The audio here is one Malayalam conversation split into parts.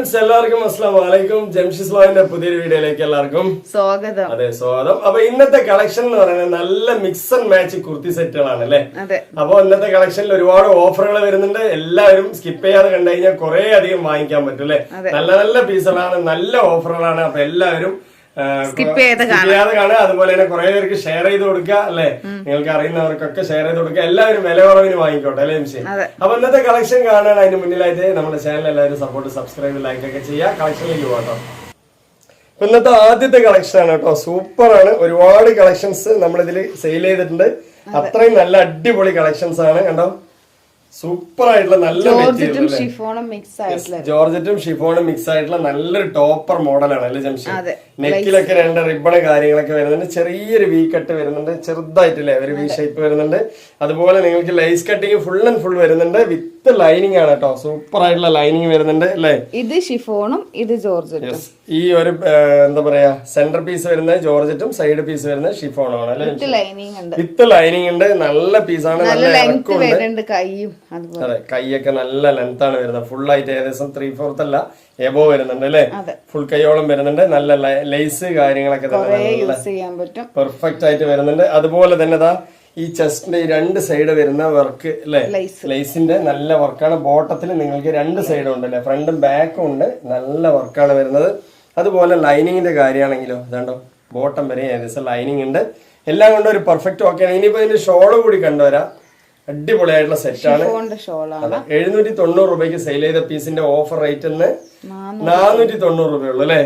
ഫ്രണ്ട്സ് എല്ലാവർക്കും അസ്സലാമു അലൈക്കും. ജംഷിസ് വ്ളോഗിന്റെ പുതിയൊരു വീഡിയോയിലേക്ക് എല്ലാവർക്കും സ്വാഗതം. അതെ, സ്വാഗതം. അപ്പൊ ഇന്നത്തെ കളക്ഷൻ എന്ന് പറയുന്നത് നല്ല മിക്സ് ആൻഡ് മാച്ച് കുർത്തി സെറ്റുകളാണ് അല്ലെ. അപ്പൊ ഇന്നത്തെ കളക്ഷനിൽ ഒരുപാട് ഓഫറുകൾ വരുന്നുണ്ട്. എല്ലാവരും സ്കിപ്പ് ചെയ്യാതെ കണ്ടു കഴിഞ്ഞാൽ കുറെ അധികം വാങ്ങിക്കാൻ പറ്റും അല്ലെ. നല്ല നല്ല പീസുകളാണ്, നല്ല ഓഫറുകളാണ്. അപ്പൊ എല്ലാവരും സ്കിപ്പ് ചെയ്യാതെ കാണുക. അതുപോലെ തന്നെ കുറെ പേർക്ക് ഷെയർ ചെയ്ത് കൊടുക്കുക അല്ലെ. നിങ്ങൾക്ക് അറിയുന്നവർക്കൊക്കെ ഷെയർ ചെയ്ത് കൊടുക്കുക. എല്ലാവരും വില കുറവിന് വാങ്ങിക്കോട്ടെ അല്ലെ മിഷി. അപ്പൊ ഇന്നത്തെ കളക്ഷൻ കാണാൻ അതിന് മുന്നിലായിട്ട് നമ്മുടെ ചാനൽ എല്ലാവരും സപ്പോർട്ട്, സബ്സ്ക്രൈബ്, ലൈക്ക് ഒക്കെ ചെയ്യുക. കളക്ഷനിലേക്ക് പോകാട്ടോ. ഇന്നത്തെ ആദ്യത്തെ കളക്ഷൻ ആണ് കേട്ടോ. സൂപ്പർ ആണ്. ഒരുപാട് കളക്ഷൻസ് നമ്മളിതിൽ സെയിൽ ചെയ്തിട്ടുണ്ട്. അത്രയും നല്ല അടിപൊളി കളക്ഷൻസ് ആണ് കണ്ടോ. സൂപ്പർ ആയിട്ടുള്ള നല്ല ജോർജറ്റും ഷിഫോണും മിക്സ് ആയിട്ടുള്ള നല്ലൊരു ടോപ്പർ മോഡലാണ് അല്ലെ ജംഷി. നെക്കിലൊക്കെ രണ്ട് റിബണ് കാര്യങ്ങളൊക്കെ വരുന്നുണ്ട്. ചെറിയൊരു വി കട്ട് വരുന്നുണ്ട്, ചെറുതായിട്ടില്ലേ ഒരു വി ഷേപ്പ് വരുന്നുണ്ട്. അതുപോലെ നിങ്ങൾക്ക് lace cutting full and full വരുന്നുണ്ട്. വിത്ത് ലൈനിങ് ആണ് കേട്ടോ. സൂപ്പർ ആയിട്ടുള്ള ലൈനിങ് വരുന്നുണ്ട് അല്ലെ. ഇത് ഷിഫോണും ഇത് ജോർജറ്റും. ഈ ഒരു എന്താ പറയാ സെന്റർ പീസ് വരുന്നത് ജോർജറ്റും സൈഡ് പീസ് വരുന്നത് ഷിഫോണും ആണ് അല്ലെ. വിത്ത് ലൈനിങ് ഉണ്ട്. നല്ല പീസാണ്. നല്ല ഇറക്കമുണ്ട്. അതെ, കൈയൊക്കെ നല്ല ലെങ്ത് ആണ് വരുന്നത്. ഫുൾ ആയിട്ട് ഏകദേശം 3/4 അല്ല എബോ വരുന്നുണ്ട് അല്ലെ. ഫുൾ കൈയോളം വരുന്നുണ്ട്. നല്ല ലേസ് കാര്യങ്ങളൊക്കെ പെർഫെക്റ്റ് ആയിട്ട് വരുന്നുണ്ട്. അതുപോലെ തന്നെ ഈ ചെസ്റ്റിന്റെ ഈ രണ്ട് സൈഡ് വരുന്ന വർക്ക് അല്ലെ, ലേസിന്റെ നല്ല വർക്കാണ്. ബോട്ടത്തിൽ നിങ്ങൾക്ക് രണ്ട് സൈഡും ഉണ്ട് അല്ലെ, ഫ്രണ്ടും ബാക്കും ഉണ്ട്. നല്ല വർക്കാണ് വരുന്നത്. അതുപോലെ ലൈനിങ്ങിന്റെ കാര്യമാണെങ്കിലോ ഇതാണ്ടോ, ബോട്ടം വരെ ഏകദേശം ലൈനിങ് ഉണ്ട്. എല്ലാം കൊണ്ടും ഒരു പെർഫെക്റ്റ് ഓക്കെയാണ്. ഇനിയിപ്പോ ഇതിന്റെ ഷോള് കൂടി കണ്ടുവരാം. അടിപൊളിയായിട്ടുള്ള സെറ്റാണ്. 790 രൂപയ്ക്ക് സെയിൽ ചെയ്ത പീസിന്റെ ഓഫർ റേറ്റ് 490 രൂപയുള്ളൂ അല്ലെ.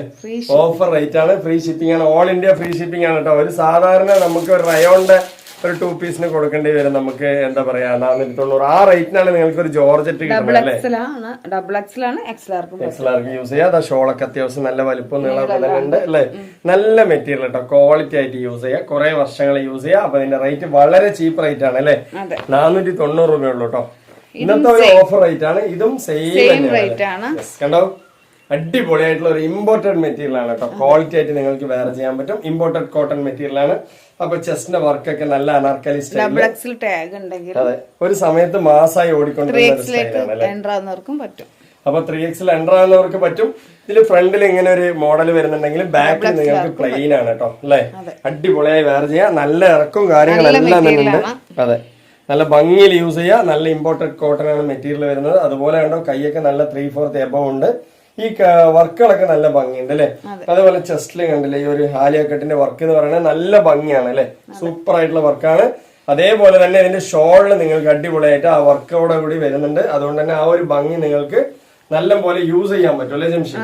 ഓഫർ റേറ്റ് ആണ്. ഫ്രീ ഷിപ്പിംഗ് ആണ്. ഓൾ ഇന്ത്യ ഫ്രീ ഷിപ്പിംഗ് ആണ് കേട്ടോ. ഒരു സാധാരണ നമുക്ക് ഒരു റയോണിന്റെ ഒരു 2 പീസിന് കൊടുക്കേണ്ടി വരും നമുക്ക്. എന്താ പറയാ 490. ആ റേറ്റിനാണ് നിങ്ങൾക്ക് ഒരു ജോർജറ്റ് കിട്ടുന്നത് അല്ലേ. എക്സ്ലാർക്ക് യൂസ് ചെയ്യാം. ഷോളൊക്കെ അത്യാവശ്യം നല്ല വലുപ്പം നീളമൊക്കെ തന്നെ ഉണ്ട് അല്ലെ. നല്ല മെറ്റീരിയൽ കേട്ടോ. ക്വാളിറ്റി ആയിട്ട് യൂസ് ചെയ്യാം. കുറെ വർഷങ്ങൾ യൂസ് ചെയ്യാം. അപ്പൊ ഇതിന്റെ റേറ്റ് വളരെ ചീപ്പ് റേറ്റ് ആണ് അല്ലെ. 490 രൂപയുള്ളൂ കേട്ടോ. ഇന്നത്തെ ഒരു ഓഫർ റേറ്റ് ആണ്. ഇതും സെയിം റേറ്റ് ആണ്. കണ്ടോ, അടിപൊളിയായിട്ടുള്ള ഒരു ഇമ്പോർട്ടഡ് മെറ്റീരിയൽ ആണ് കേട്ടോ. ക്വാളിറ്റി ആയിട്ട് നിങ്ങൾക്ക് വേറെ ചെയ്യാൻ പറ്റും. ഇമ്പോർട്ടഡ് കോട്ടൺ മെറ്റീരിയൽ ആണ്. അപ്പൊ ചെസ്റ്റിന്റെ വർക്കൊക്കെ നല്ല അനാർക്കലി സ്റ്റൈൽ. അതെ, ഒരു സമയത്ത് മാസമായി ഓടിക്കൊണ്ടിരുന്ന പറ്റും. അപ്പൊ 3XL എൻ്റർ ആകുന്നവർക്ക് പറ്റും. ഇതിൽ ഫ്രണ്ടിൽ ഇങ്ങനെ ഒരു മോഡൽ വരുന്നുണ്ടെങ്കിൽ ബാക്കിൽ നിങ്ങൾക്ക് പ്ലെയിൻ ആണ് കേട്ടോ അല്ലെ. അടിപൊളിയായി വേറെ ചെയ്യാം. നല്ല ഇറക്കവും കാര്യങ്ങളെല്ലാം തന്നെ ഉണ്ട്. അതെ, നല്ല ഭംഗിയിൽ യൂസ് ചെയ്യാം. നല്ല ഇമ്പോർട്ടഡ് കോട്ടൺ ആണ് മെറ്റീരിയൽ വരുന്നത്. അതുപോലെ കണ്ടോ, കൈയൊക്കെ നല്ല 3/4 എബവ് ഉണ്ട്. ഈ വർക്കുകളൊക്കെ നല്ല ഭംഗിയുണ്ട് അല്ലെ. അതേപോലെ ചെസ്റ്റില് കണ്ടില്ലേ ഈ ഒരു ഹാലിയ കട്ടിന്റെ വർക്ക് എന്ന് പറയുന്നത് നല്ല ഭംഗിയാണ് അല്ലെ. സൂപ്പർ ആയിട്ടുള്ള വർക്കാണ്. അതേപോലെ തന്നെ ഇതിന്റെ ഷോളില് നിങ്ങൾക്ക് അടിപൊളിയായിട്ട് ആ വർക്കോടെ കൂടി വരുന്നുണ്ട്. അതുകൊണ്ട് തന്നെ ആ ഒരു ഭംഗി നിങ്ങൾക്ക് നല്ല പോലെ യൂസ് ചെയ്യാൻ പറ്റും അല്ലെ ജംഷി.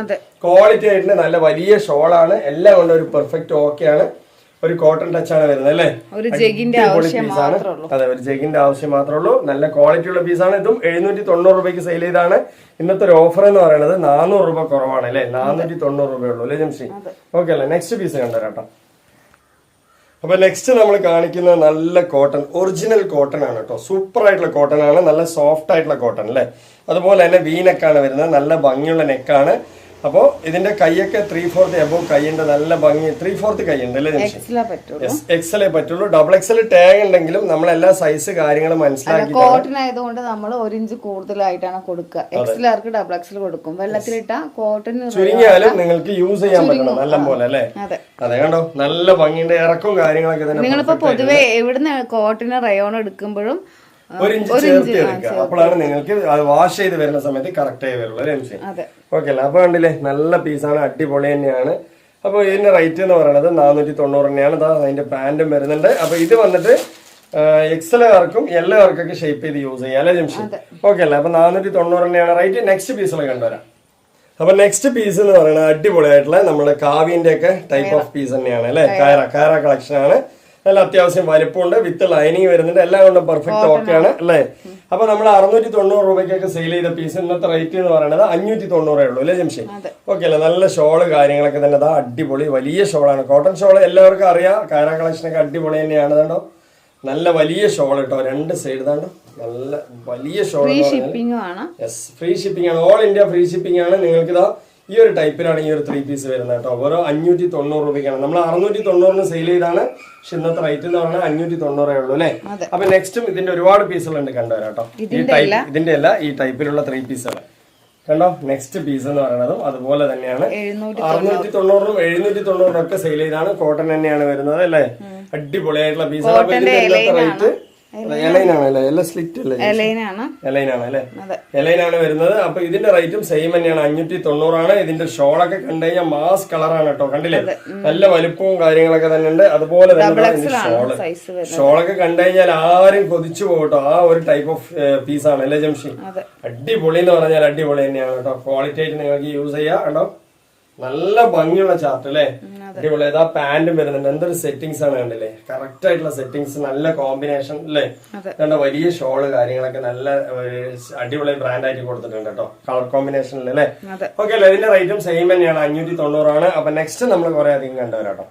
ക്വാളിറ്റി ആയിട്ട് നല്ല വലിയ ഷോളാണ്. എല്ലാം കൊണ്ട് ഒരു പെർഫെക്റ്റ് ഓക്കെ ആണ്. ഒരു കോട്ടൺ ടച്ച് ആണ് വരുന്നത് അല്ലെ. അതെ, ഒരു ജെഗിന്റെ ആവശ്യം മാത്രമേ ഉള്ളൂ. നല്ല ക്വാളിറ്റി ഉള്ള പീസാണ്. ഇതും 790 രൂപയ്ക്ക് സെയിൽ ചെയ്താണ്. ഇന്നത്തെ ഒരു ഓഫർ എന്ന് പറയുന്നത് 400 രൂപ കുറവാണ് അല്ലെ. 490 രൂപയുള്ളൂ അല്ലെ ജംഷി. ഓക്കെ അല്ലെ. നെക്സ്റ്റ് പീസ് കണ്ടുവരാട്ടോ. അപ്പൊ നെക്സ്റ്റ് നമ്മൾ കാണിക്കുന്നത് നല്ല കോട്ടൺ, ഒറിജിനൽ കോട്ടൺ ആണ് കേട്ടോ. സൂപ്പർ ആയിട്ടുള്ള കോട്ടൺ ആണ്. നല്ല സോഫ്റ്റ് ആയിട്ടുള്ള കോട്ടൺ അല്ലെ. അതുപോലെ തന്നെ വി നെക്കാണ് വരുന്നത്. നല്ല ഭംഗിയുള്ള നെക്കാണ്. അപ്പൊ ഇതിന്റെ കൈയൊക്കെ 3/4 എബോവ് കൈയുണ്ട്. നല്ല ഭംഗി 3/4 കൈയുണ്ട് അല്ലേ. എക്സലേ പറ്റുള്ളൂ. XXL ടാഗ് ഉണ്ടെങ്കിലും നമ്മൾ എല്ലാ സൈസ് കാര്യങ്ങളും മനസ്സിലാക്കി. കോട്ടൺ ആയതുകൊണ്ട് നമ്മൾ 1 ഇഞ്ച് കൂടുതലായിട്ടാണ് കൊടുക്കുക. XL കൊടുക്കും. വെള്ളത്തിലിട്ട കോട്ടൺ ചുരുങ്ങിയാലും നിങ്ങൾക്ക് യൂസ് ചെയ്യാൻ പറ്റണം നല്ല പോലെ അല്ലേ. അതെ കണ്ടോ, നല്ല ഭംഗിയുടെ ഇറക്കവും കാര്യങ്ങളൊക്കെ തന്നെ. നിങ്ങളിപ്പോ പൊതുവെ എവിടുന്ന് കോട്ടൺ റയോൺ എടുക്കുമ്പോഴും 1 ഇഞ്ച് ചേർത്ത് എടുക്കുക. അപ്പോഴാണ് നിങ്ങൾക്ക് അത് വാഷ് ചെയ്ത് വരുന്ന സമയത്ത് കറക്റ്റ് ആയി വരുള്ളൂ അല്ലേ. ഓക്കെ അല്ലേ. അപ്പൊ കണ്ടില്ലേ, നല്ല പീസാണ്. അടിപൊളി തന്നെയാണ്. അപ്പൊ ഇതിന്റെ റേറ്റ് എന്ന് പറയുന്നത് 490 തന്നെയാണ്. അതിന്റെ പാന്റും വരുന്നുണ്ട്. അപ്പൊ ഇത് വന്നിട്ട് XL കാർക്കും L കാർക്കൊക്കെ ഷേപ്പ് ചെയ്ത് യൂസ് ചെയ്യാം അല്ലെ ജംഷി. ഓക്കെ അല്ലേ. അപ്പൊ 490 തന്നെയാണ് റേറ്റ്. നെക്സ്റ്റ് പീസുകൾ കണ്ടുവരാം. അപ്പൊ നെക്സ്റ്റ് പീസ് എന്ന് പറയുന്നത് അടിപൊളിയായിട്ടുള്ള നമ്മുടെ കാവിന്റെ ഒക്കെ ടൈപ്പ് ഓഫ് പീസ് തന്നെയാണ് അല്ലെ. കയറ കളക്ഷൻ ആണ്. നല്ല അത്യാവശ്യം വലിപ്പമുണ്ട്. വിത്ത് ലൈനിങ് വരുന്നുണ്ട്. എല്ലാം കൊണ്ടും പെർഫെക്റ്റ് ഓക്കെ ആണ് അല്ലേ. അപ്പൊ നമ്മൾ 690 രൂപയ്ക്കൊക്കെ സെയിൽ ചെയ്ത പീസ് ഇന്നത്തെ റേറ്റ് എന്ന് പറയുന്നത് 590 ഉള്ളൂ അല്ലേ ജംഷി. ഓക്കെ അല്ലേ. നല്ല ഷോള് കാര്യങ്ങളൊക്കെ തന്നെ അടിപൊളി വലിയ ഷോളാണ്. കോട്ടൺ ഷോള് എല്ലാവർക്കും അറിയാം. കയറ കളക്ഷനൊക്കെ അടിപൊളി തന്നെയാണ്. കണ്ടോ, നല്ല വലിയ ഷോൾ കേട്ടോ. രണ്ട് സൈഡ് താണ്ടോ, നല്ല വലിയ ഷോൾ. ഫ്രീ ഷിപ്പിംഗ് ആണ്. ഓൾ ഇന്ത്യ ഫ്രീ ഷിപ്പിംഗ് ആണ്. നിങ്ങൾക്ക് ഇതാ ഈ ഒരു ടൈപ്പിലാണ് ഈ ഒരു 3 പീസ് വരുന്നത് കേട്ടോ. ഓരോ 590 രൂപയ്ക്കാണ്. നമ്മൾ 690 സെയിൽ ചെയ്താണ്. പക്ഷെ ഇന്നത്തെ റേറ്റ് എന്ന് പറഞ്ഞാൽ 590 ഉള്ളൂ അല്ലെ. അപ്പൊ നെക്സ്റ്റും ഇതിന്റെ ഒരുപാട് പീസുകളുണ്ട് കണ്ടുവരാം കേട്ടോ. ഈ ടൈപ്പ് ഇതിന്റെ അല്ല, ഈ ടൈപ്പിലുള്ള 3 പീസുകൾ കണ്ടോ നെക്സ്റ്റ് പീസ് എന്ന് പറയുന്നതും അതുപോലെ തന്നെയാണ് 790 790 ഒക്കെ സെയിൽ ചെയ്താണ്. കോട്ടൺ തന്നെയാണ് വരുന്നത് അല്ലേ. അടിപൊളിയായിട്ടുള്ള പീസാണ്. അപ്പൊ ഇതിന്റെ ഇന്നത്തെ റേറ്റ് എലൈനാണ് അല്ലേ, എല്ലാം സ്ലിറ്റ് അല്ലേ, എലൈനാണ് അല്ലേ, എലൈനാണ് വരുന്നത്. അപ്പൊ ഇതിന്റെ റേറ്റും സെയിം തന്നെയാണ്, 590 ഇതിന്റെ ഷോളൊക്കെ കണ്ടു കഴിഞ്ഞാൽ മാസ് കളറാണ് കേട്ടോ, കണ്ടില്ലേ, നല്ല വലുപ്പവും കാര്യങ്ങളൊക്കെ തന്നെ ഉണ്ട്. അതുപോലെ തന്നെ ഷോളൊക്കെ കണ്ടു കഴിഞ്ഞാൽ ആരും കൊതിച്ചു പോകട്ടോ, ആ ഒരു ടൈപ്പ് ഓഫ് പീസാണ് അല്ലേ ജംഷി. അടിപൊളി എന്ന് പറഞ്ഞാൽ അടിപൊളി തന്നെയാണ് കേട്ടോ. ക്വാളിറ്റി ആയിട്ട് നിങ്ങൾക്ക് യൂസ് ചെയ്യാം കേട്ടോ. നല്ല ഭംഗിയുള്ള ചാർട്ട് അല്ലേ, അടിപൊളി. ആ പാന്റും വരുന്നുണ്ട്, എന്തൊരു സെറ്റിംഗ്സ് ആണ് കണ്ടില്ലേ, കറക്റ്റ് ആയിട്ടുള്ള സെറ്റിംഗ്സ്, നല്ല കോമ്പിനേഷൻ അല്ലേ. കണ്ട വലിയ ഷോള് കാര്യങ്ങളൊക്കെ നല്ല അടിപൊളി ബ്രാൻഡ് ആയിട്ട് കൊടുത്തിട്ടുണ്ട് കേട്ടോ, കളർ കോമ്പിനേഷനിൽ അല്ലേ. ഓക്കെ അല്ലേ. ഇതിന്റെ റേറ്റും സെയിം തന്നെയാണ്, 590. അപ്പൊ നെക്സ്റ്റ് നമ്മൾ കുറെ അധികം കണ്ടുവരാട്ടോ.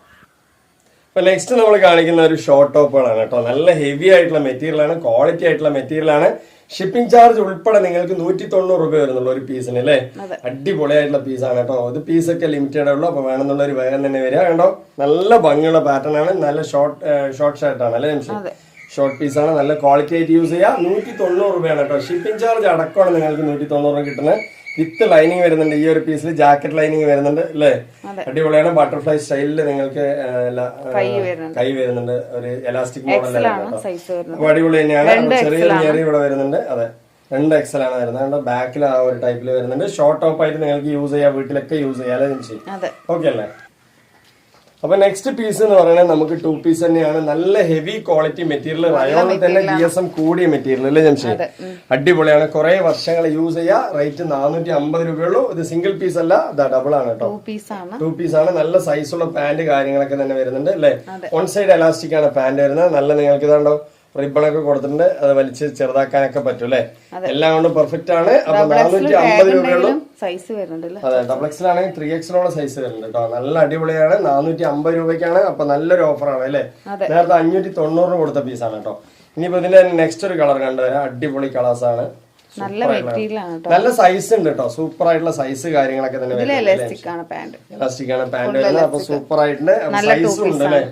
അപ്പൊ നെക്സ്റ്റ് നമ്മൾ കാണിക്കുന്ന ഒരു ഷോർട്ട് ടോപ്പുകളാണ് കേട്ടോ. നല്ല ഹെവി ആയിട്ടുള്ള മെറ്റീരിയൽ ആണ്, ക്വാളിറ്റി ആയിട്ടുള്ള മെറ്റീരിയൽ ആണ്. ഷിപ്പിംഗ് ചാർജ് ഉൾപ്പെടെ നിങ്ങൾക്ക് 190 രൂപ വരുന്നുള്ളൂ ഒരു പീസിന് അല്ലേ. അടിപൊളിയായിട്ടുള്ള പീസാണ് കേട്ടോ. ഇത് പീസൊക്കെ ലിമിറ്റഡ് ഉള്ളൂ, അപ്പൊ വേണമെന്നുള്ളവർ വേഗം തന്നെ വരിക കേട്ടോ. നല്ല ഭംഗിയുള്ള പാറ്റേൺ ആണ്, നല്ല ഷോർട്ട് ഷർട്ടാണ് അല്ലേ നിമിഷം, ഷോർട്ട് പീസാണ്, നല്ല ക്വാളിറ്റി ആയിട്ട് യൂസ് ചെയ്യാം. 190 രൂപയാണ് കേട്ടോ. ഷിപ്പിംഗ് ചാർജ് അടക്കമാണ് നിങ്ങൾക്ക് 190 കിട്ടുന്നത്. വിത്ത് ലൈനിങ് വരുന്നുണ്ട്, ഈ ഒരു പീസിൽ ജാക്കറ്റ് ലൈനിങ് വരുന്നുണ്ട് അല്ലേ. അടിപൊളിയാണ്. ബട്ടർഫ്ലൈ സ്റ്റൈലില് നിങ്ങൾക്ക് കൈ വരുന്നുണ്ട്, ഒരു എലാസ്റ്റിക് മോഡലാണ്. അപ്പൊ അടിപൊളി തന്നെയാണ്. ചെറിയ ഞെറി ഇവിടെ വരുന്നുണ്ട്. അതെ, 2 XL ആണ് വരുന്നത്. ബാക്കിൽ ആ ഒരു ടൈപ്പിൽ വരുന്നുണ്ട്. ഷോർട്ട് ടോപ്പ് ആയിട്ട് നിങ്ങൾക്ക് യൂസ് ചെയ്യാം, വീട്ടിലൊക്കെ യൂസ് ചെയ്യാം അല്ലേ നിമിഷം. ഓക്കെ അല്ലേ. അപ്പൊ നെക്സ്റ്റ് പീസ് എന്ന് പറയുന്നത് നമുക്ക് 2 പീസ് തന്നെയാണ്. നല്ല ഹെവി ക്വാളിറ്റി മെറ്റീരിയൽ, റയോണിൽ തന്നെ GSM കൂടിയ മെറ്റീരിയൽ അല്ലേ ജംഷി. അടിപൊളിയാണ്, കുറെ വർഷങ്ങൾ യൂസ് ചെയ്യാം. റേറ്റ് 450 രൂപയുള്ളൂ. ഇത് സിംഗിൾ പീസ് അല്ല, ഡബിൾ ആണ് കേട്ടോ. 2 പീസ് ആണ്. നല്ല സൈസുള്ള പാന്റ് കാര്യങ്ങളൊക്കെ തന്നെ വരുന്നുണ്ട് അല്ലേ. 1 സൈഡ് എലാസ്റ്റിക് ആണ് പാന്റ് വരുന്നത്. നല്ല നിങ്ങൾക്ക് ഇതാണ്ടോ റിബണൊക്കെ കൊടുത്തിട്ടുണ്ട്, അത് വലിച്ച് ചെറുതാക്കാനൊക്കെ പറ്റും അല്ലേ. എല്ലാം കൊണ്ട് പെർഫെക്റ്റ് ആണ്. അപ്പൊ 450 രൂപയുള്ളൂ. അതെ, ഡബിൾ എക്സൽ ആണെങ്കിൽ 3XL സൈസ് വരുന്നുണ്ട് കേട്ടോ. നല്ല അടിപൊളിയാണ്. 450 രൂപയ്ക്കാണ്. അപ്പൊ നല്ലൊരു ഓഫറാണ് അല്ലേ. നേരത്തെ 590 കൊടുത്ത പീസാണ് കേട്ടോ. ഇനിയിപ്പോ ഇതിന്റെ നെക്സ്റ്റ് ഒരു കളർ കണ്ടുവരാം. അടിപൊളി കളേഴ്സ് ആണ്, നല്ല സൈസ് ഉണ്ട് കേട്ടോ. സൂപ്പർ ആയിട്ടുള്ള സൈസ് കാര്യങ്ങളൊക്കെ തന്നെ എലാസ്റ്റിക് ആണ് പാന്റ് വരുന്നത്. അപ്പൊ സൂപ്പർ ആയിട്ടുണ്ട്, സൈസും ഉണ്ട് അല്ലേ.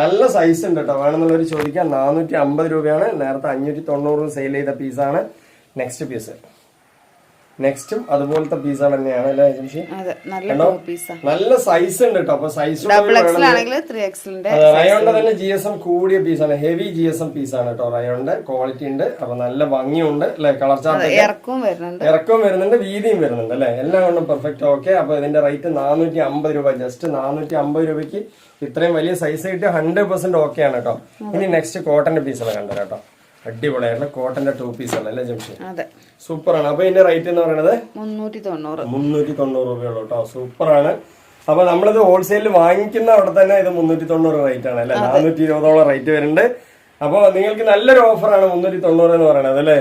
നല്ല സൈസ് ഉണ്ട് കേട്ടോ. വേണമെന്നുള്ളവർ ചോദിക്കാം. 450 രൂപയാണ്. നേരത്തെ 590 സെയിൽ ചെയ്ത പീസാണ്. നെക്സ്റ്റ് പീസ്, നെക്സ്റ്റും അതുപോലത്തെ പീസാണ് തന്നെയാണ് അല്ലേ ജംഷി. നല്ല സൈസ് ഉണ്ട് കേട്ടോ. അപ്പൊ സൈസ് റയോണിന്റെ തന്നെ GSM കൂടിയ പീസാണ്, ഹെവി GSM പീസാണ് കേട്ടോ. റയോണിന്റെ ക്വാളിറ്റി ഉണ്ട്. അപ്പൊ നല്ല ഭംഗിയുണ്ട് അല്ലെ. കളർ ചാർട്ട് ഇറക്കവും വരുന്നുണ്ട്, വീതിയും വരുന്നുണ്ട് അല്ലെ. എല്ലാം കൊണ്ടും പെർഫെക്റ്റ്. ഓക്കെ. അപ്പൊ ഇതിന്റെ റേറ്റ് 450 രൂപ. ജസ്റ്റ് 450 രൂപയ്ക്ക് ഇത്രയും വലിയ സൈസ് കിട്ടിയ 100% ഓക്കെ ആണ് കേട്ടോ. ഇനി നെക്സ്റ്റ് കോട്ടന്റെ പീസുകൾ കണ്ടു കേട്ടോ. അടിപൊളിയായിട്ടുള്ള കോട്ടന്റെ 2 പീസ് ആണ് അല്ലേ ജംഷി. സൂപ്പർ ആണ്. അപ്പൊ ഇതിന്റെ റേറ്റ് എന്ന് പറയുന്നത് 390 രൂപയുള്ളൂ കേട്ടോ. സൂപ്പർ ആണ്. അപ്പൊ നമ്മളിത് ഹോൾസെയിൽ വാങ്ങിക്കുന്ന അവിടെ തന്നെ ഇത് 390 റേറ്റ് ആണ് അല്ലെ. 420 റേറ്റ് വരുന്നുണ്ട്. അപ്പൊ നിങ്ങൾക്ക് നല്ലൊരു ഓഫറാണ് 390 എന്ന് പറയുന്നത് അല്ലേ.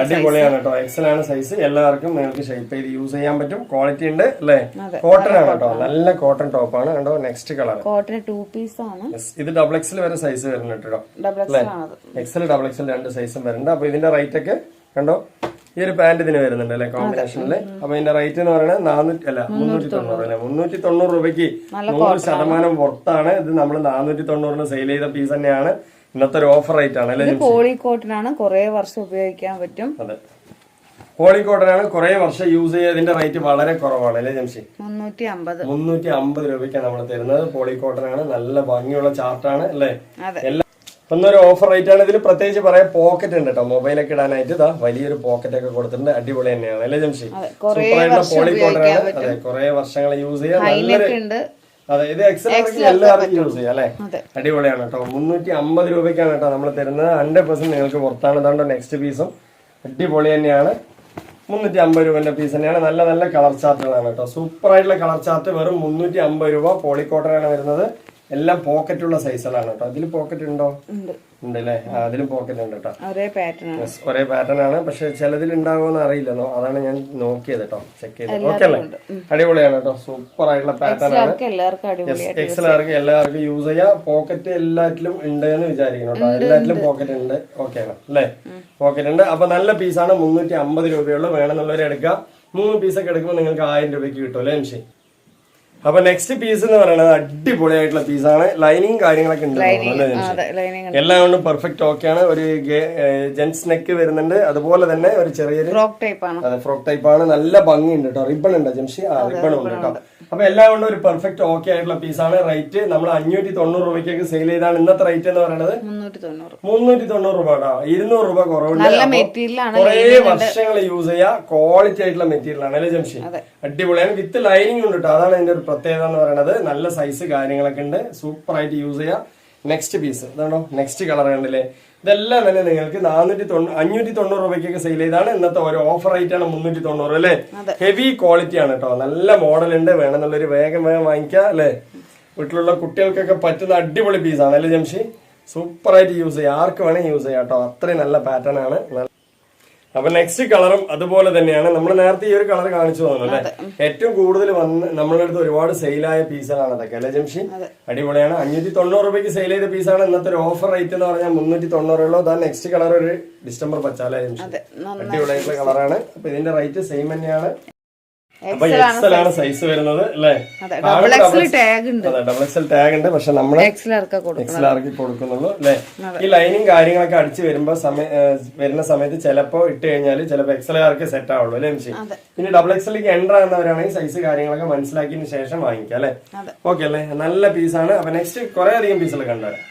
അടിപൊളിയാണ് കേട്ടോ. എക്സൽ ആണ് സൈസ്. എല്ലാവർക്കും നിങ്ങൾക്ക് ഷേപ്പ് ചെയ്ത് യൂസ് ചെയ്യാൻ പറ്റും. ക്വാളിറ്റി ഉണ്ട് അല്ലേ. കോട്ടൺ ആണ് കേട്ടോ. നല്ല കോട്ടൺ ടോപ്പ് ആണ് കേട്ടോ. നെക്സ്റ്റ് കളർ ഇത് ഡബിൾ എക്സൽ വരെ സൈസ് വരുന്നുണ്ട് കേട്ടോ അല്ലേ. എക്സൽ ഡബിൾ എക്സൽ 2 സൈസും വരുന്നുണ്ട്. അപ്പൊ ഇതിന്റെ റേറ്റ് ഒക്കെ കണ്ടോ. ഈ ഒരു പാന്റ് ഇതിന് വരുന്നുണ്ട് അല്ലെ, കോമ്പിനേഷനില്. അപ്പൊ ഇതിന്റെ റേറ്റ് എന്ന് പറയുന്നത് 390 അല്ലെ. 390 രൂപയ്ക്ക് 100% വർത്താണ്. ഇത് നമ്മൾ 490 സെയിൽ ചെയ്ത പീസ് തന്നെയാണ്. ഇന്നത്തെ ഒരു ഓഫർ റേറ്റ് ആണ് അല്ലെ. പോളിക്കോട്ടൺ ആണ്, കുറെ വർഷം ഉപയോഗിക്കാൻ പറ്റും. അതെ, പോളിക്കോട്ടൺ ആണ്, കുറെ വർഷം യൂസ് ചെയ്തതിന്റെ റേറ്റ് വളരെ കുറവാണ് അല്ലെ ജംഷി. 350 രൂപയ്ക്കാണ് നമ്മൾ തരുന്നത്. പോളിക്കോട്ടൺ ആണ്, നല്ല ഭംഗിയുള്ള ചാർട്ടാണ് അല്ലെ. ഒന്നൊരു ഓഫർ റേറ്റ് ആണ്. ഇതിൽ പ്രത്യേകിച്ച് പറയാം, പോക്കറ്റ് ഉണ്ട് കേട്ടോ. മൊബൈലൊക്കെ ഇടാനായിട്ട് ഇതാ വലിയൊരു പോക്കറ്റ് ഒക്കെ കൊടുത്തിട്ടുണ്ട്. അടിപൊളി തന്നെയാണ് അല്ലെ ജംഷി. സൂപ്പറായിട്ടുള്ള പോളിക്കോട്ടൺ ആണ്. അതെ, കുറെ വർഷങ്ങൾ യൂസ് ചെയ്യാം. നല്ലൊരു അതെ, ഇത് എക്സൽ എല്ലാവർക്കും യൂസ് ചെയ്യാം അല്ലെ. അടിപൊളിയാണ് കേട്ടോ. 350 രൂപയ്ക്കാണ് കേട്ടോ നമ്മൾ തരുന്നത്. 100% നിങ്ങൾക്ക് പുറത്താണ്. അതുകൊണ്ട് നെക്സ്റ്റ് പീസും അടിപൊളി തന്നെയാണ്. 350 രൂപന്റെ പീസ് തന്നെയാണ്. നല്ല നല്ല കളർ ചാർട്ടുകളാണ് കേട്ടോ. സൂപ്പർ ആയിട്ടുള്ള കളർ ചാർട്ട് വെറും 350 രൂപ. പോളിക്കോട്ടൺ ആണ് വരുന്നത്. എല്ലാം പോക്കറ്റുള്ള സൈസുകളാണ് കേട്ടോ. അതിൽ പോക്കറ്റ് ഉണ്ടോ? ഉണ്ട് അല്ലേ. അതിലും പോക്കറ്റ് ഉണ്ട് കേട്ടോ. ഒരേ പാറ്റേൺ ആണ്. പക്ഷെ ചിലതിൽ ഉണ്ടാവുമെന്ന് അറിയില്ലെന്നോ, അതാണ് ഞാൻ നോക്കിയത് കേട്ടോ, ചെക്ക് ചെയ്ത്. ഓക്കെ അല്ലേ. അടിപൊളിയാണ് കേട്ടോ. സൂപ്പർ ആയിട്ടുള്ള പാറ്റേൺ ആണ്. എക്സലാർക്ക് എല്ലാവർക്കും യൂസ് ചെയ്യാം. പോക്കറ്റ് എല്ലാറ്റിലും ഉണ്ട് എന്ന് വിചാരിക്കണം കേട്ടോ. എല്ലാറ്റിലും പോക്കറ്റ് ഉണ്ട്. ഓക്കെ ആണ് അല്ലേ. പോക്കറ്റ് ഉണ്ട്. അപ്പൊ നല്ല പീസാണ്. 350 രൂപയുള്ളൂ. വേണമെന്നുള്ളവരെ എടുക്കാം. 3 പീസൊക്കെ എടുക്കുമ്പോൾ നിങ്ങൾക്ക് 1000 രൂപയ്ക്ക് കിട്ടും അല്ലേ നിമിഷം. അപ്പൊ നെക്സ്റ്റ് പീസ് എന്ന് പറയുന്നത് അടിപൊളിയായിട്ടുള്ള പീസാണ്. ലൈനിങ് കാര്യങ്ങളൊക്കെ ഉണ്ട്, എല്ലാം കൊണ്ടും പെർഫെക്റ്റ് ഓക്കെ ആണ്. ഒരു ജെന്റ്സ് നെക്ക് വരുന്നുണ്ട്, അതുപോലെ തന്നെ ഒരു ചെറിയൊരു ഫ്രോക്ക് ടൈപ്പ് ആണ്. നല്ല ഭംഗിയുണ്ട് കേട്ടോ. റിബൺ ഉണ്ട് ജംഷി, റിബൺ ഉണ്ട് കേട്ടോ. അപ്പൊ എല്ലാം കൊണ്ടും ഒരു പെർഫെക്റ്റ് ഓക്കെ ആയിട്ടുള്ള പീസാണ്. റേറ്റ് നമ്മൾ 590 രൂപയ്ക്ക് സെയിൽ ചെയ്താണ് ഇന്നത്തെ റേറ്റ് എന്ന് പറയുന്നത്. 390 രൂപ കേട്ടോ. 200 രൂപ കുറവുണ്ട്. കുറെ വർഷങ്ങൾ യൂസ് ചെയ്യാ ക്വാളിറ്റി ആയിട്ടുള്ള മെറ്റീരിയൽ ആണ് അല്ലെ ജംഷി? അടിപൊളിയാണ്. വിത്ത് ലൈനിങ് ഉണ്ട് കേട്ടോ. അതാണ് ഇതിന്റെ ഒരു പ്രത്യേകത എന്ന് പറയുന്നത്. നല്ല സൈസ് കാര്യങ്ങളൊക്കെ ഉണ്ട്, സൂപ്പർ ആയിട്ട് യൂസ് ചെയ്യാം. നെക്സ്റ്റ് പീസ് ഇതാണോ, നെക്സ്റ്റ് കളർ കണ്ടില്ലേ? ഇതെല്ലാം തന്നെ നിങ്ങൾക്ക് 590 രൂപയ്ക്കൊക്കെ സെയിൽ ചെയ്താണ്. ഇന്നത്തെ ഒരു ഓഫർ റേറ്റ് ആണ് 390 അല്ലെ? ഹെവി ക്വാളിറ്റി ആണ് കേട്ടോ. നല്ല മോഡൽ ഉണ്ട്, വേണമെന്നുള്ളൊരു വേഗം വാങ്ങിക്കാം അല്ലെ? വീട്ടിലുള്ള കുട്ടികൾക്കൊക്കെ പറ്റുന്ന അടിപൊളി പീസാണ് അല്ലെ ജംഷി? സൂപ്പർ ആയിട്ട് യൂസ് ചെയ്യാം, ആർക്ക് വേണമെങ്കിൽ യൂസ് ചെയ്യാം കേട്ടോ. അത്രയും നല്ല പാറ്റേൺ ആണ്. അപ്പൊ നെക്സ്റ്റ് കളറും അതുപോലെ തന്നെയാണ്. നമ്മൾ നേരത്തെ ഈ ഒരു കളർ കാണിച്ചു തോന്നുന്നു അല്ലെ? ഏറ്റവും കൂടുതൽ വന്ന് നമ്മളുടെ അടുത്ത് ഒരുപാട് സെയിലായ പീസുകളാണ് അതൊക്കെ അല്ലെ ജംഷി? അടിപൊളിയാണ്. 590 രൂപയ്ക്ക് സെയിൽ ചെയ്ത പീസാണ്. ഇന്നത്തെ ഒരു ഓഫർ റേറ്റ് എന്ന് പറഞ്ഞാൽ 390 ഉള്ളൂ. അതാണ് നെക്സ്റ്റ് കളർ ഒരു ഡിസംബർ പച്ച അല്ലെ ജംഷി? അടിപൊളിയായിട്ടുള്ള കളറാണ്. അപ്പൊ ഇതിന്റെ റേറ്റ് സെയിം തന്നെയാണ്. അപ്പൊ എക്സൽ ആണ് സൈസ് വരുന്നത് അല്ലേ? ഡബിൾ എക്സൽ ടാഗ് ഉണ്ട്, പക്ഷെ നമ്മൾ എക്സലാർക്ക് കൊടുക്കുന്നുള്ളൂ അല്ലെ? ഈ ലൈനിങ് കാര്യങ്ങളൊക്കെ അടിച്ച് വരുന്ന സമയത്ത് ചിലപ്പോ ഇട്ട് കഴിഞ്ഞാൽ ചിലപ്പോ എക്സലാർക്ക് സെറ്റ് ആവുള്ളൂ അല്ലെ മിഷി? ഇനി ഡബിൾ എക്സലിലേക്ക് എൻ്റർ ആകുന്നവരാണെങ്കിൽ സൈസ് കാര്യങ്ങളൊക്കെ മനസ്സിലാക്കിയതിന് ശേഷം വാങ്ങിക്കാം അല്ലെ? ഓക്കെ അല്ലേ? നല്ല പീസാണ്. അപ്പൊ നെക്സ്റ്റ് കുറെ അധികം പീസുകൾ കണ്ടുവരാം.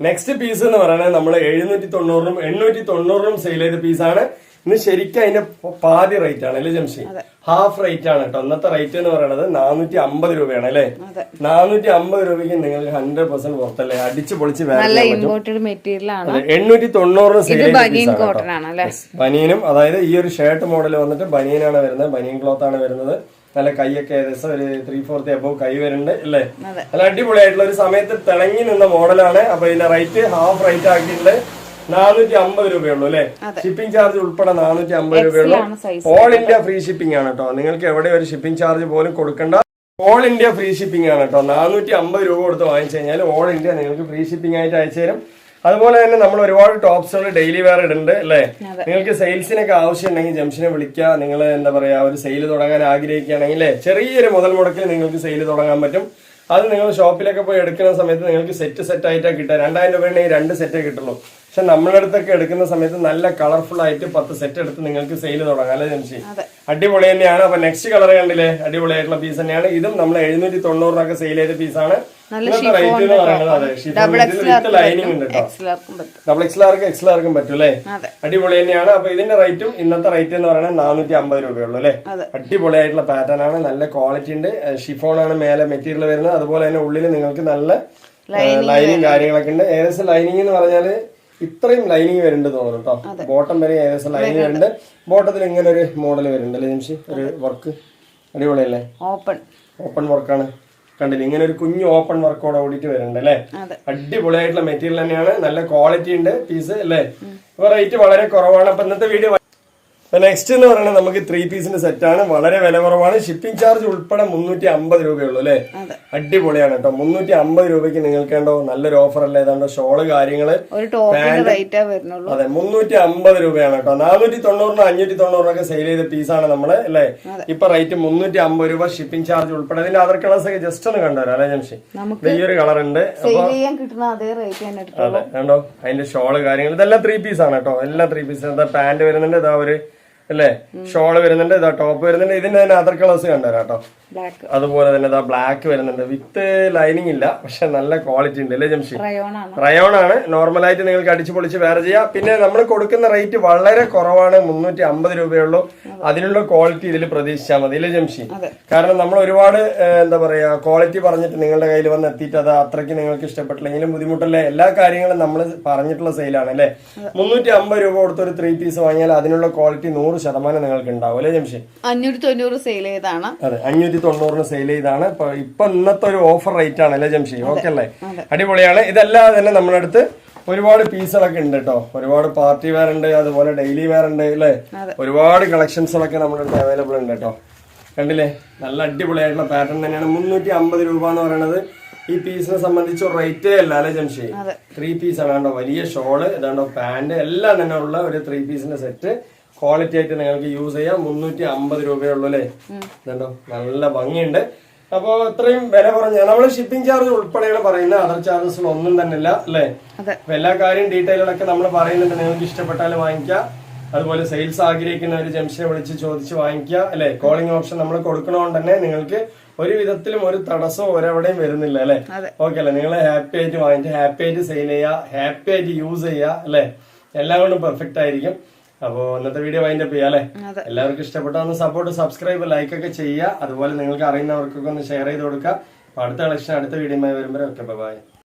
നെക്സ്റ്റ് പീസ് എന്ന് പറയുന്നത് നമ്മൾ 790 890 സെയിൽ ചെയ്ത പീസാണ്. ഇന്ന് ശരിക്കും അതിന്റെ പാതി റേറ്റ് ആണ് അല്ലെ ജംഷി? ഹാഫ് റേറ്റ് ആണ് കേട്ടോ. ഇന്നത്തെ റേറ്റ് എന്ന് പറയുന്നത് 450 രൂപയാണ് അല്ലെ? 450 രൂപയ്ക്ക് നിങ്ങൾക്ക് 100% പുറത്തല്ലേ? അടിച്ചു പൊളിച്ച് 890 സെയിൽ ബനിയനും. അതായത് ഈ ഒരു ഷർട്ട് മോഡൽ വന്നിട്ട് ബനിയനാണ് വരുന്നത്, ബനിയൻ ക്ലോത്ത് ആണ് വരുന്നത്. നല്ല കൈയൊക്കെ ഏകദേശം ഒരു 3/4 എബോവ് കൈ വരുന്നുണ്ട് അല്ലേ? നല്ല അടിപൊളിയായിട്ടുള്ള ഒരു സമയത്ത് തിളങ്ങി നിന്ന മോഡലാണ്. അപ്പൊ ഇതിന്റെ റേറ്റ് ഹാഫ് റേറ്റ് ആക്കിയിട്ടുണ്ട്. 450 രൂപയുള്ളൂ അല്ലെ? ഷിപ്പിംഗ് ചാർജ് ഉൾപ്പെടെ 450 രൂപയുള്ളൂ. ഓൾ ഇന്ത്യ ഫ്രീ ഷിപ്പിംഗ് ആണ് കേട്ടോ. നിങ്ങൾക്ക് എവിടെ ഒരു ഷിപ്പിംഗ് ചാർജ് പോലും കൊടുക്കണ്ട. ഓൾ ഇന്ത്യ ഫ്രീ ഷിപ്പിംഗ് ആണ് കേട്ടോ. 450 രൂപ കൊടുത്ത് വാങ്ങിച്ചു കഴിഞ്ഞാൽ ഓൾ ഇന്ത്യ നിങ്ങൾക്ക് ഫ്രീ ഷിപ്പിംഗ് ആയിട്ട് അയച്ചു തരും. അതുപോലെ തന്നെ നമ്മൾ ഒരുപാട് ടോപ്സുകൾ ഡെയിലി വെയർ ഇടുന്നുണ്ട് അല്ലേ? നിങ്ങൾക്ക് സെയിൽസിനൊക്കെ ആവശ്യം ഉണ്ടെങ്കിൽ ജംഷനെ വിളിക്കുക. നിങ്ങൾ എന്താ പറയാ ഒരു സെയിൽ തുടങ്ങാൻ ആഗ്രഹിക്കുകയാണെങ്കിൽ ചെറിയൊരു മുതൽ മുടക്കിൽ നിങ്ങൾക്ക് സെയിൽ തുടങ്ങാൻ പറ്റും. അത് നിങ്ങൾ ഷോപ്പിലൊക്കെ പോയി എടുക്കുന്ന സമയത്ത് നിങ്ങൾക്ക് സെറ്റ് ആയിട്ടാണ് കിട്ടുക. 2000 രൂപയുണ്ടെങ്കിൽ 2 സെറ്റേ കിട്ടുള്ളൂ. പക്ഷെ നമ്മുടെ അടുത്തൊക്കെ എടുക്കുന്ന സമയത്ത് നല്ല കളർഫുൾ ആയിട്ട് 10 സെറ്റ് എടുത്ത് നിങ്ങൾക്ക് സെയിൽ തുടങ്ങാം അല്ലെ ജംഷി? അടിപൊളി തന്നെയാണ്. അപ്പൊ നെക്സ്റ്റ് കളർ കണ്ടില്ലേ? അടിപൊളിയായിട്ടുള്ള പീസ് തന്നെയാണ്. ഇതും നമ്മൾ 790 സെയിൽ ചെയ്ത പീസാണ്. ഇന്നത്തെ റേറ്റ് എന്ന് പറയുന്നത് അതെ വിത്ത് ലൈനിങ് ഉണ്ട് കേട്ടോ. ഡബിൾ എക്സലാർക്കും പറ്റും അല്ലേ? അടിപൊളി തന്നെയാണ്. അപ്പൊ ഇതിന്റെ റേറ്റും ഇന്നത്തെ റേറ്റ് എന്ന് പറയുന്നത് 450 രൂപയുള്ളൂ അല്ലെ? അടിപൊളിയായിട്ടുള്ള പാറ്റേൺ ആണ്, നല്ല ക്വാളിറ്റി ഉണ്ട്. ഷിഫോൺ ആണ് മേലെ മെറ്റീരിയൽ വരുന്നത്. അതുപോലെ തന്നെ ഉള്ളിൽ നിങ്ങൾക്ക് നല്ല ലൈനിങ് കാര്യങ്ങളൊക്കെ ഉണ്ട്. ഏകദേശം ലൈനിങ് എന്ന് പറഞ്ഞാല് ഇത്രയും ലൈനിങ് വരുന്നുണ്ട് തോന്നുന്നു കേട്ടോ. ബോട്ടം വരെ ഏകദേശം ലൈനിങ് വരുന്നുണ്ട്. ബോട്ടത്തിൽ ഇങ്ങനെ ഒരു മോഡൽ വരുന്നുണ്ട് അല്ലേ ജംഷി? ഒരു വർക്ക് അടിപൊളിയല്ലേ? ഓപ്പൺ വർക്കാണ് കണ്ടില്ല? ഇങ്ങനെ ഒരു കുഞ്ഞു ഓപ്പൺ വർക്കോടെ ഓടിയിട്ട് വരുന്നുണ്ട് അല്ലേ? അടിപൊളിയായിട്ടുള്ള മെറ്റീരിയൽ തന്നെയാണ്. നല്ല ക്വാളിറ്റി ഉണ്ട് പീസ് അല്ലേ? അപ്പൊ റേറ്റ് വളരെ കുറവാണ്. അപ്പൊ ഇന്നത്തെ വീഡിയോ നെക്സ്റ്റ് എന്ന് പറയുന്നത് നമുക്ക് 3 പീസിന്റെ സെറ്റ് ആണ്. വളരെ വില കുറവാണ്. ഷിപ്പിംഗ് ചാർജ് ഉൾപ്പെടെ 350 രൂപയുള്ളൂ അല്ലെ? അടിപൊളിയാണ് കേട്ടോ. 350 രൂപയ്ക്ക് നിങ്ങൾക്ക് കണ്ടോ നല്ലൊരു ഓഫർ അല്ലേ? ഏതാണ്ടോ ഷോള് കാര്യങ്ങള് അതെ 350 രൂപയാണ് കേട്ടോ. 490 590 സെയിൽ ചെയ്ത പീസാണ് നമ്മള് അല്ലെ? ഇപ്പൊ റേറ്റ് 350 രൂപ ഷിപ്പിംഗ് ചാർജ് ഉൾപ്പെടെ. അതിന്റെ അതർ കളേഴ്സ് ഒക്കെ ജസ്റ്റ് ഒന്ന് കണ്ടുവരാം അല്ലെ ജംഷി? ഈ ഒരു കളർ ഉണ്ട്. അതെ കണ്ടോ അതിന്റെ ഷോള് കാര്യങ്ങൾ ഇതെല്ലാം 3 പീസാണ് കേട്ടോ. എല്ലാം 3 പീസ്. പാന്റ് വരുന്നുണ്ട്, ഇതാ ഒരു അല്ലേ ഷോള് വരുന്നുണ്ട്, ഇതാ ടോപ്പ് വരുന്നുണ്ട്. ഇതിന്റെ തന്നെ അതർ കളേഴ്സ് കണ്ടുവരാം കേട്ടോ. അതുപോലെ തന്നെ ഇതാ ബ്ലാക്ക് വരുന്നുണ്ട്. വിത്ത് ലൈനിങ് ഇല്ല, പക്ഷെ നല്ല ക്വാളിറ്റി ഉണ്ട് അല്ലേ ജംഷി? റയോൺ ആണ്. നോർമലായിട്ട് നിങ്ങൾക്ക് അടിച്ചു പൊളിച്ച് വേറെ ചെയ്യാം. പിന്നെ നമ്മൾ കൊടുക്കുന്ന റേറ്റ് വളരെ കുറവാണ്. 350 രൂപയുള്ളൂ. അതിനുള്ള ക്വാളിറ്റി ഇതിൽ പ്രതീക്ഷിച്ചാൽ മതി അല്ലേ ജംഷി? കാരണം നമ്മൾ ഒരുപാട് എന്താ പറയാ ക്വാളിറ്റി പറഞ്ഞിട്ട് നിങ്ങളുടെ കയ്യിൽ വന്ന് എത്തിയിട്ട് അത് അത്രയ്ക്ക് നിങ്ങൾക്ക് ഇഷ്ടപ്പെട്ടില്ലെങ്കിലും ബുദ്ധിമുട്ടല്ലേ? എല്ലാ കാര്യങ്ങളും നമ്മൾ പറഞ്ഞിട്ടുള്ള സെയിലാണ് അല്ലെ? 350 രൂപ കൊടുത്ത് ഒരു 3 പീസ് വാങ്ങിയാൽ അതിനുള്ള ക്വാളിറ്റി 100% നിങ്ങൾക്ക് ഉണ്ടാവും അല്ലേ ജംഷി? 590 സെയിൽ ചെയ്താണ്. അതെ 590 സെയിൽ ചെയ്താണ്. ഇപ്പൊ ഇന്നത്തെ ഒരു ഓഫർ റേറ്റ് ആണ് അല്ലേ ജംഷി? ഓക്കെ അല്ലേ? അടിപൊളിയാണ്. ഇതല്ലാതെ തന്നെ നമ്മുടെ അടുത്ത് ഒരുപാട് പീസുകളൊക്കെ ഉണ്ട് കേട്ടോ. ഒരുപാട് പാർട്ടി വെയർ ഉണ്ട്, അതുപോലെ ഡെയിലി വെയർ ഉണ്ട് അല്ലേ? ഒരുപാട് കളക്ഷൻസുകളൊക്കെ നമ്മുടെ അടുത്ത് അവൈലബിൾ ഉണ്ട് കേട്ടോ. കണ്ടില്ലേ? നല്ല അടിപൊളിയായിട്ടുള്ള പാറ്റേൺ തന്നെയാണ്. 350 രൂപ എന്ന് പറയുന്നത് ഈ പീസിനെ സംബന്ധിച്ച് റേറ്റേ അല്ല അല്ലെ ജംഷി? 3 പീസാണ് കണ്ടോ. വലിയ ഷോള് ഇതാണ്ടോ, പാന്റ് എല്ലാം തന്നെ ഉള്ള ഒരു 3 പീസിന്റെ സെറ്റ്. ക്വാളിറ്റി ആയിട്ട് നിങ്ങൾക്ക് യൂസ് ചെയ്യാം. 350 രൂപയുള്ളൂ അല്ലേ? ഇതുണ്ടോ നല്ല ഭംഗിയുണ്ട്. അപ്പൊ ഇത്രയും വില കുറഞ്ഞ നമ്മള് ഷിപ്പിംഗ് ചാർജ് ഉൾപ്പെടെയാണ് പറയുന്ന അതർ ചാർജസ് ഒന്നും തന്നെ ഇല്ല അല്ലെ. അപ്പൊ എല്ലാ കാര്യം ഡീറ്റെയിലുകളൊക്കെ നമ്മൾ പറയുന്നുണ്ട്. നിങ്ങൾക്ക് ഇഷ്ടപ്പെട്ടാൽ വാങ്ങിക്കാം. അതുപോലെ സെയിൽസ് ആഗ്രഹിക്കുന്നവർ ജംഷനെ വിളിച്ച് ചോദിച്ച് വാങ്ങിക്കുക അല്ലെ. കോളിംഗ് ഓപ്ഷൻ നമ്മൾ കൊടുക്കണോണ്ട് തന്നെ നിങ്ങൾക്ക് ഒരു വിധത്തിലും ഒരു തടസ്സവും ഒരെവിടെയും വരുന്നില്ല അല്ലെ. ഓക്കെ അല്ലെ. നിങ്ങൾ ഹാപ്പി ആയിട്ട് വാങ്ങിച്ച് ഹാപ്പി ആയിട്ട് സെയിൽ ചെയ്യുക, ഹാപ്പി ആയിട്ട് യൂസ് ചെയ്യുക അല്ലെ. എല്ലാം കൊണ്ടും പെർഫെക്റ്റ് ആയിരിക്കും. അപ്പോ ഇന്നത്തെ വീഡിയോ വൈൻഡപ്പ് ചെയ്യാം അല്ലെ. എല്ലാവർക്കും ഇഷ്ടപ്പെട്ടാൽ സപ്പോർട്ട്, സബ്സ്ക്രൈബ്, ലൈക്ക് ഒക്കെ ചെയ്യുക. അതുപോലെ നിങ്ങൾക്ക് അറിയുന്നവർക്കൊക്കെ ഒന്ന് ഷെയർ ചെയ്ത് കൊടുക്കുക. അടുത്ത കളക്ഷൻ അടുത്ത വീഡിയോ വരുമ്പോൾ ഓക്കെ ബൈ.